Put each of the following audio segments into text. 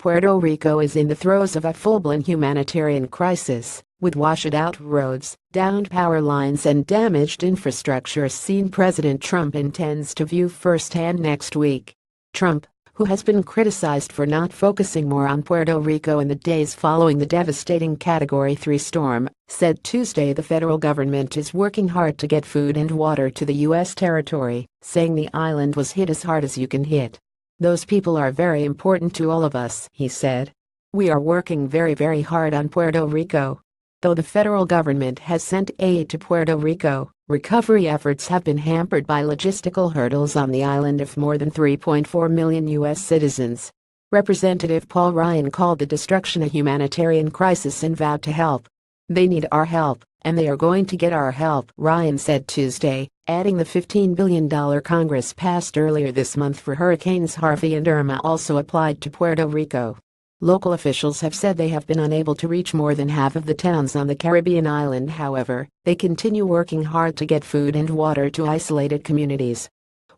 Puerto Rico is in the throes of a full-blown humanitarian crisis, with washed-out roads, downed power lines and damaged infrastructure a scene President Trump intends to view firsthand next week. Trump, who has been criticized for not focusing more on Puerto Rico in the days following the devastating Category 3 storm, said Tuesday the federal government is working hard to get food and water to the U.S. territory, saying the island was hit as hard as you can hit. "Those people are very important to all of us," he said. "We are working very hard on Puerto Rico." Though the federal government has sent aid to Puerto Rico, recovery efforts have been hampered by logistical hurdles on the island of more than 3.4 million U.S. citizens. Representative Paul Ryan called the destruction a humanitarian crisis and vowed to help. "They need our help, and they are going to get our help," Ryan said Tuesday, adding the $15 billion Congress passed earlier this month for Hurricanes Harvey and Irma also applied to Puerto Rico. Local officials have said they have been unable to reach more than half of the towns on the Caribbean island. However, they continue working hard to get food and water to isolated communities.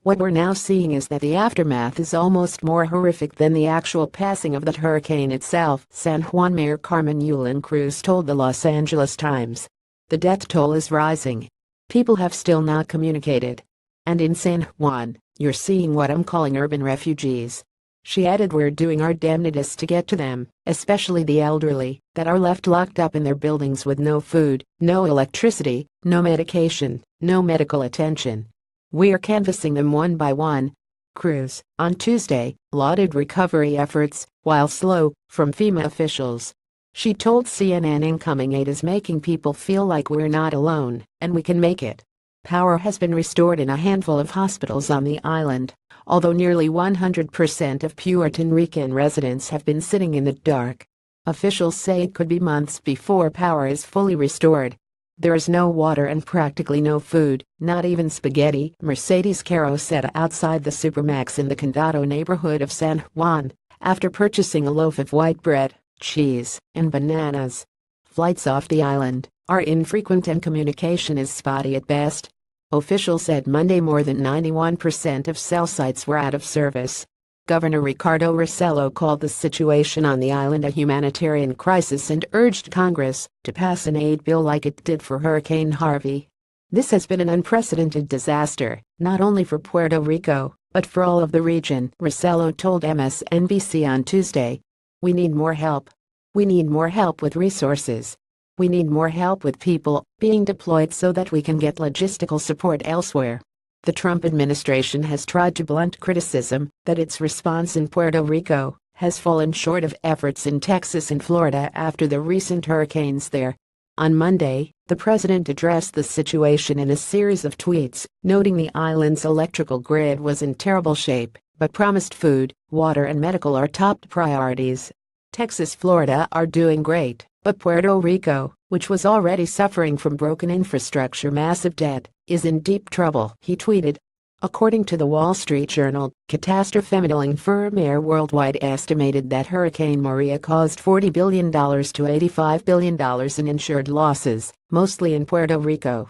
"What we're now seeing is that the aftermath is almost more horrific than the actual passing of that hurricane itself," San Juan Mayor Carmen Yulín Cruz told the Los Angeles Times. "The death toll is rising. People have still not communicated. And in San Juan, you're seeing what I'm calling urban refugees." She added, "We're doing our damnedest to get to them, especially the elderly, that are left locked up in their buildings with no food, no electricity, no medication, no medical attention. We are canvassing them one by one." Cruz, on Tuesday, lauded recovery efforts, while slow, from FEMA officials. She told CNN incoming aid is making people feel like we're not alone, and we can make it. Power has been restored in a handful of hospitals on the island, although nearly 100% of Puerto Rican residents have been sitting in the dark. Officials say it could be months before power is fully restored. "There is no water and practically no food, not even spaghetti," Mercedes Caro said outside the Supermax in the Condado neighborhood of San Juan, after purchasing a loaf of white bread, cheese, and bananas. Flights off the island are infrequent and communication is spotty at best. Officials said Monday more than 91% of cell sites were out of service. Governor Ricardo Rossello called the situation on the island a humanitarian crisis and urged Congress to pass an aid bill like it did for Hurricane Harvey. "This has been an unprecedented disaster, not only for Puerto Rico, but for all of the region," Rossello told MSNBC on Tuesday. "We need more help. We need more help with resources. We need more help with people being deployed so that we can get logistical support elsewhere." The Trump administration has tried to blunt criticism that its response in Puerto Rico has fallen short of efforts in Texas and Florida after the recent hurricanes there. On Monday, the president addressed the situation in a series of tweets, noting the island's electrical grid was in terrible shape, but promised food, water and medical are top priorities. "Texas, Florida are doing great, but Puerto Rico, which was already suffering from broken infrastructure, massive debt, is in deep trouble," he tweeted. According to the Wall Street Journal, catastrophe modeling firm Air Worldwide estimated that Hurricane Maria caused $40 billion to $85 billion in insured losses, mostly in Puerto Rico.